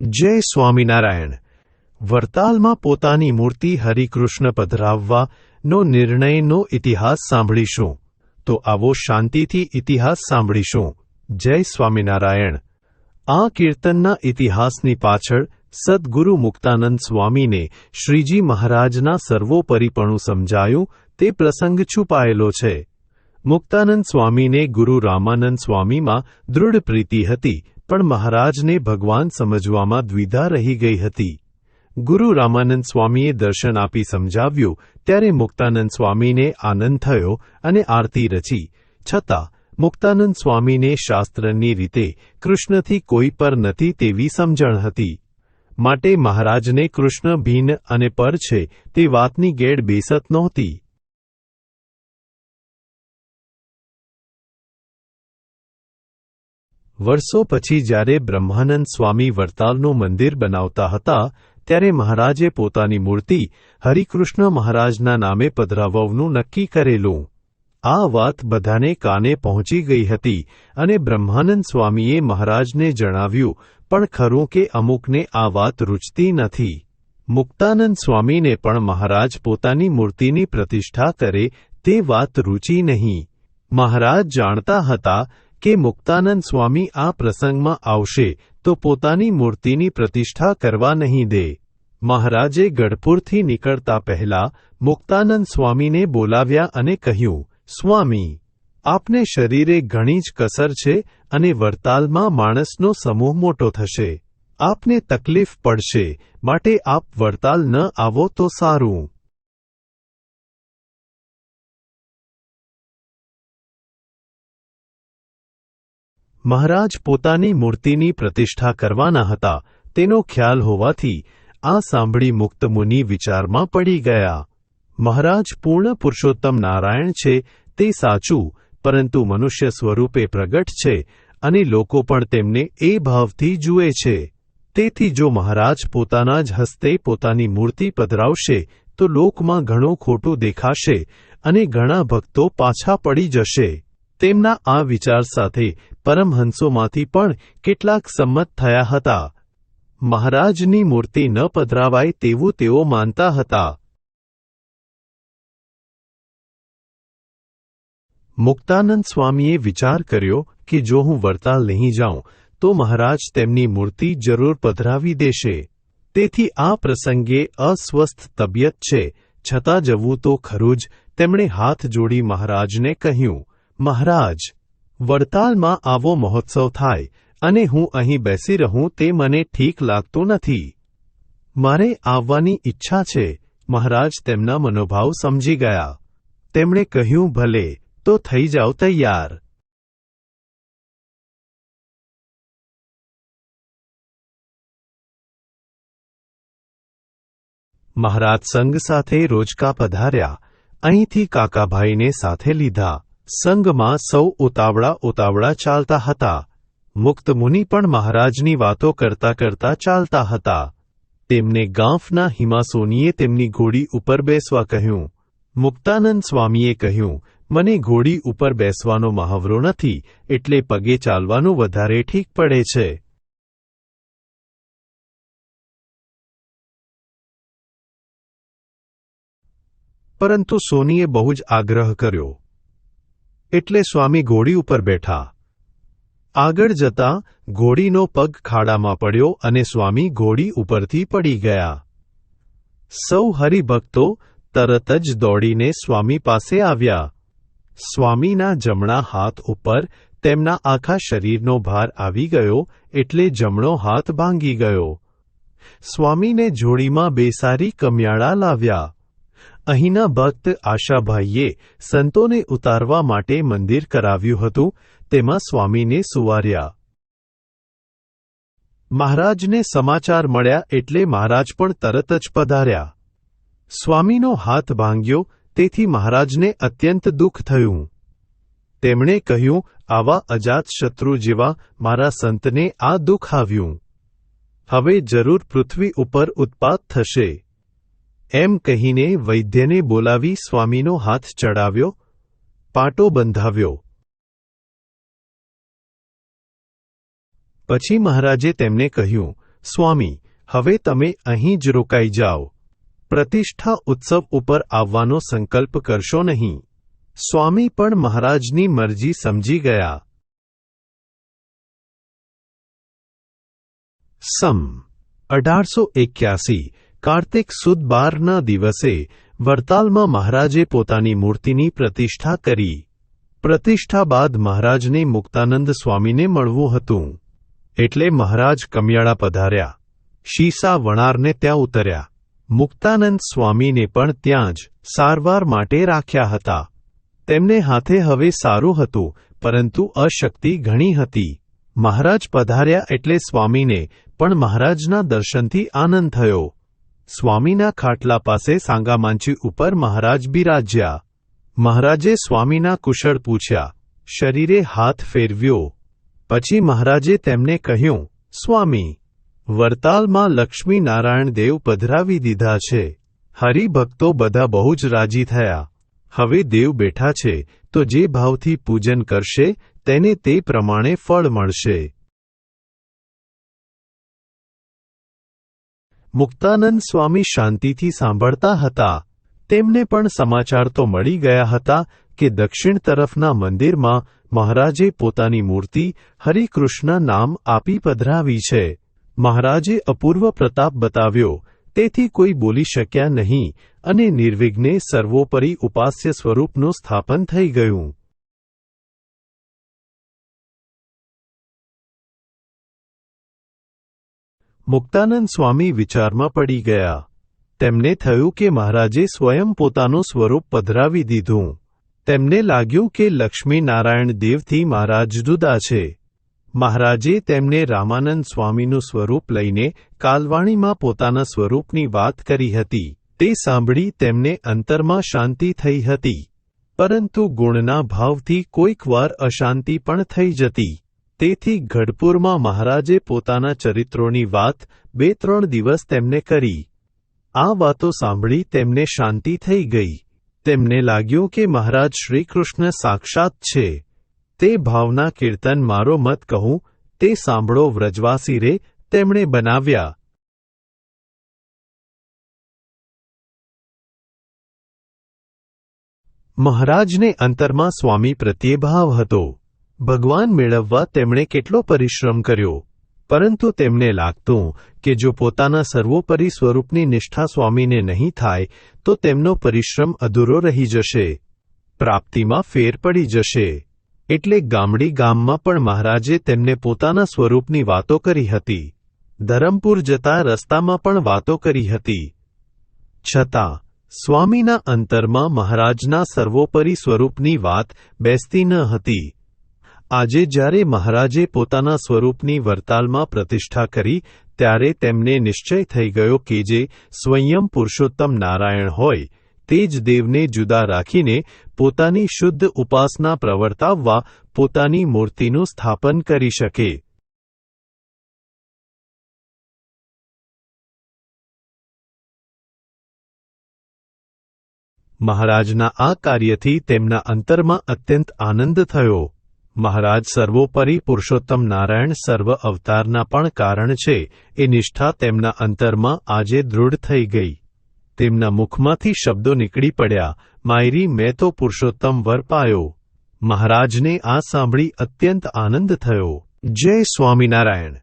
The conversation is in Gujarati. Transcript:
જય સ્વામિનારાયણ. વરતાલમાં પોતાની મૂર્તિ હરિકૃષ્ણ પધરાવવાનો નિર્ણયનો ઇતિહાસ સાંભળીશું. તો આવો શાંતિથી ઇતિહાસ સાંભળીશું. જય સ્વામિનારાયણ. આ કીર્તનના ઇતિહાસની પાછળ સદ્ગુરુ મુક્તાનંદ સ્વામીને શ્રીજી મહારાજના સર્વોપરીપણું સમજાયું તે પ્રસંગ છુપાયેલો છે. મુક્તાનંદ સ્વામીને ગુરુ રામાનંદ સ્વામીમાં દૃઢ પ્રીતિ હતી, પણ મહારાજને ભગવાન સમજવામાં દ્વિધા રહી ગઈ હતી. ગુરુ રામાનંદ સ્વામીએ દર્શન આપી સમજાવ્યું ત્યારે મુક્તાનંદ સ્વામીને આનંદ થયો અને આરતી રચી. છતાં મુક્તાનંદ સ્વામીને શાસ્ત્રની રીતે કૃષ્ણથી કોઈ પર નથી તેવી સમજણ હતી. માટે મહારાજને કૃષ્ણ ભિન્ન અને પર છે તે વાતની ગેડ બેસત નહોતી. વર્ષો પછી જ્યારે બ્રહ્માનંદ સ્વામી વરતાલનું મંદિર બનાવતા હતા ત્યારે મહારાજે પોતાની મૂર્તિ હરિકૃષ્ણ મહારાજના નામે પધરાવવાનું નક્કી કરેલું. આ વાત બધાને કાને પહોંચી ગઈ હતી અને બ્રહ્માનંદ સ્વામીએ મહારાજને જણાવ્યું, પણ ખરું કે અમુકને આ વાત રૂચતી નથી. મુક્તાનંદ સ્વામીને પણ મહારાજ પોતાની મૂર્તિની પ્રતિષ્ઠા કરે તે વાત રૂચી નહીં. મહારાજ જાણતા હતા કે મુક્તાનંદ સ્વામી આ પ્રસંગમાં આવશે તો પોતાની મૂર્તિની પ્રતિષ્ઠા કરવા નહીં દે. મહારાજે ગઢપુરથી નીકળતા પહેલા મુક્તાનંદ સ્વામીને બોલાવ્યા અને કહ્યું, સ્વામી, આપને શરીરે ઘણી જ કસર છે અને વરતાલમાં માણસનો સમૂહ મોટો થશે. આપને તકલીફ પડશે, માટે આપ વરતાલ ન આવો તો સારું. મહારાજ પોતાની મૂર્તિની પ્રતિષ્ઠા કરવાના હતા તેનો ખ્યાલ હોવાથી આ સાંભળી મુક્ત મુનિ વિચારમાં પડી ગયા. મહારાજ પૂર્ણ પુરુષોત્તમ નારાયણ છે તે સાચું, પરંતુ મનુષ્ય સ્વરૂપે પ્રગટ છે અને લોકો પણ તેમને એ ભાવથી જુએ છે. તેથી જો મહારાજ પોતાના જ હસ્તે પોતાની મૂર્તિ પધરાવશે તો લોકમાં ઘણું ખોટું દેખાશે અને ઘણા ભક્તો પાછા પડી જશે. તેમના આ વિચાર સાથે પરમહંસોમાંથી પણ કેટલાક સંમત થયા હતા. મહારાજની મૂર્તિ ન પધરાવાય તેવું તેઓ માનતા હતા. મુક્તાનંદ સ્વામીએ વિચાર કર્યો કે જો હું વરતાલ નહીં જાઉં તો મહારાજ તેમની મૂર્તિ જરૂર પધરાવી દેશે. તેથી આ પ્રસંગે અસ્વસ્થ તબિયત છે, છતાં જવું તો ખરું જ. તેમણે હાથ જોડી મહારાજને કહ્યું, મહારાજ, વડતાલમાં આવો મહોત્સવ થાય અને હું અહીં બેસી રહું તે મને ઠીક લાગતું નથી. મારે આવવાની ઈચ્છા છે. મહારાજ તેમના મનોભાવ સમજી ગયા. તેમણે કહ્યું, ભલે, તો થઈ જાઓ તૈયાર. મહારાજ સંઘ સાથે રોજકા પધાર્યા. અહીંથી કાકાભાઈને સાથે લીધા. સંઘમાં સૌ ઉતાવળા ચાલતા હતા. મુક્ત મુનિ પણ મહારાજની વાતો કરતા કરતા ચાલતા હતા. તેમને ગાંફના હિમાસોનીએ તેમની ઘોડી ઉપર બેસવા કહ્યું. મુક્તાનંદ સ્વામીએ કહ્યું, મને ઘોડી ઉપર બેસવાનો મહાવરો નથી, એટલે પગે ચાલવાનું વધારે ઠીક પડે છે. પરંતુ સોનીએ બહુ જ આગ્રહ કર્યો એટલે સ્વામી ઘોડી ઉપર બેઠા. આગળ જતાં ઘોડીનો પગ ખાડામાં પડ્યો અને સ્વામી ઘોડી ઉપરથી પડી ગયા. સૌ હરિભક્તો તરત જ દોડીને સ્વામી પાસે આવ્યા. સ્વામીના જમણા હાથ ઉપર તેમના આખા શરીરનો ભાર આવી ગયો એટલે જમણો હાથ ભાંગી ગયો. સ્વામીને જોડીમાં બેસારી કમિયાળા લાવ્યા. અહીંના ભક્ત આશાભાઈએ સંતોને ઉતારવા માટે મંદિર કરાવ્યું હતું, તેમાં સ્વામીને સુવાર્યા. મહારાજને સમાચાર મળ્યા એટલે મહારાજ પણ તરત જ પધાર્યા. સ્વામીનો હાથ ભાંગ્યો તેથી મહારાજને અત્યંત દુઃખ થયું. તેમણે કહ્યું, આવા અજાત શત્રુ જેવા મારા સંતને આ દુઃખ આવ્યું. હવે જરૂર પૃથ્વી ઉપર ઉત્પાત થશે. એમ કહીને વૈદ્યને બોલાવી સ્વામીનો હાથ ચડાવ્યો, પાટો બંધાવ્યો. પછી મહારાજે તેમને કહ્યું, સ્વામી, હવે તમે અહીં જ રોકાઈ જાઓ. પ્રતિષ્ઠા ઉત્સવ ઉપર આવવાનો સંકલ્પ કરશો નહીં. સ્વામી પણ મહારાજની મરજી સમજી ગયા. સમ 1881 કાર્તિક સુદ 12ના દિવસે વડતાલમાં મહારાજે પોતાની મૂર્તિની પ્રતિષ્ઠા કરી. પ્રતિષ્ઠા બાદ મહારાજને મુક્તાનંદ સ્વામીને મળવું હતું, એટલે મહારાજ કમિયાળા પધાર્યા. શીશા વણારને ત્યાં ઉતર્યા. મુક્તાનંદ સ્વામીને પણ ત્યાં જ સારવાર માટે રાખ્યા હતા. તેમને હાથે હવે સારું હતું, પરંતુ અશક્તિ ઘણી હતી. મહારાજ પધાર્યા એટલે સ્વામીને પણ મહારાજના દર્શનથી આનંદ થયો. સ્વામીના ખાટલા પાસે સાંગામાંચી ઉપર મહારાજ બિરાજ્યા. મહારાજે સ્વામીના કુશળ પૂછ્યા, શરીરે હાથ ફેરવ્યો. પછી મહારાજે તેમને કહ્યું, સ્વામી, વડતાલમાં લક્ષ્મી નારાયણ દેવ પધરાવી દીધા છે. હરિભક્તો બધા બહુ જ રાજી થયા. હવે દેવ બેઠા છે, તો જે ભાવથી પૂજન કરશે તેને તે પ્રમાણે ફળ મળશે. મુક્તાનંદ સ્વામી શાંતિથી સાંભળતા હતા. તેમને પણ સમાચાર તો મળી ગયા હતા કે દક્ષિણ તરફના મંદિરમાં મહારાજે પોતાની મૂર્તિ હરિકૃષ્ણ નામ આપી પધરાવી છે. મહારાજે અપૂર્વ પ્રતાપ બતાવ્યો, તેથી કોઈ બોલી શક્યા નહીં અને નિર્વિઘ્ને સર્વોપરી ઉપાસ્ય સ્વરૂપનું સ્થાપન થઈ ગયું. મુક્તાનંદ સ્વામી વિચારમાં પડી ગયા. તેમને થયું કે મહારાજે સ્વયં પોતાનું સ્વરૂપ પધરાવી દીધું. તેમને લાગ્યું કે લક્ષ્મી નારાયણ દેવથી મહારાજ જુદા છે. મહારાજે તેમને રામાનંદ સ્વામીનું સ્વરૂપ લઈને કાલવાણીમાં પોતાના સ્વરૂપની વાત કરી હતી. તે સાંભળી તેમને અંતરમાં શાંતિ થઈ હતી. પરંતુ ગુણના ભાવથી કોઈક વાર અશાંતિ પણ થઈ જતી. તેથી ગઢપુરમાં મહારાજે પોતાના ચરિત્રોની વાત 2-3 દિવસ તેમને કરી. આ વાતો સાંભળી તેમને શાંતિ થઈ ગઈ. તેમને લાગ્યું કે મહારાજ શ્રીકૃષ્ણ સાક્ષાત છે. તે ભાવના કીર્તન મારો મત કહું તે સાંભળો વ્રજવાસી રે તેમણે બનાવ્યા. મહારાજને અંતરમાં સ્વામી પ્રત્યે ભાવ હતો. ભગવાન મેળવવા તેમણે કેટલો પરિશ્રમ કર્યો, પરંતુ તેમને લાગતું કે જો પોતાના સર્વોપરી સ્વરૂપની નિષ્ઠા સ્વામીને નહીં થાય તો તેમનો પરિશ્રમ અધૂરો રહી જશે, પ્રાપ્તિમાં ફેર પડી જશે. એટલે ગામડી ગામમાં પણ મહારાજે તેમને પોતાના સ્વરૂપની વાતો કરી હતી. ધરમપુર જતા રસ્તામાં પણ વાતો કરી હતી. છતાં સ્વામીના અંતરમાં મહારાજના સર્વોપરી સ્વરૂપની વાત બેસતી ન હતી. આજે જ્યારે મહારાજે પોતાના સ્વરૂપની વડતાલમાં પ્રતિષ્ઠા કરી ત્યારે તેમને નિશ્ચય થઈ ગયો કે જે સ્વયં પુરુષોત્તમ નારાયણ હોય તે જ દેવને જુદા રાખીને પોતાની શુદ્ધ ઉપાસના પ્રવર્તાવવા પોતાની મૂર્તિનું સ્થાપન કરી શકે. મહારાજના આ કાર્યથી તેમના અંતરમાં અત્યંત આનંદ થયો. મહારાજ સર્વોપરી પુરુષોત્તમ નારાયણ સર્વ અવતારના પણ કારણ છે એ નિષ્ઠા તેમના અંતરમાં આજે દૃઢ થઈ ગઈ. તેમના મુખમાંથી શબ્દો નીકળી પડ્યા, માયરી મેં તો પુરુષોત્તમ વર પાયો. મહારાજને આ સાંભળી અત્યંત આનંદ થયો. જય સ્વામિનારાયણ.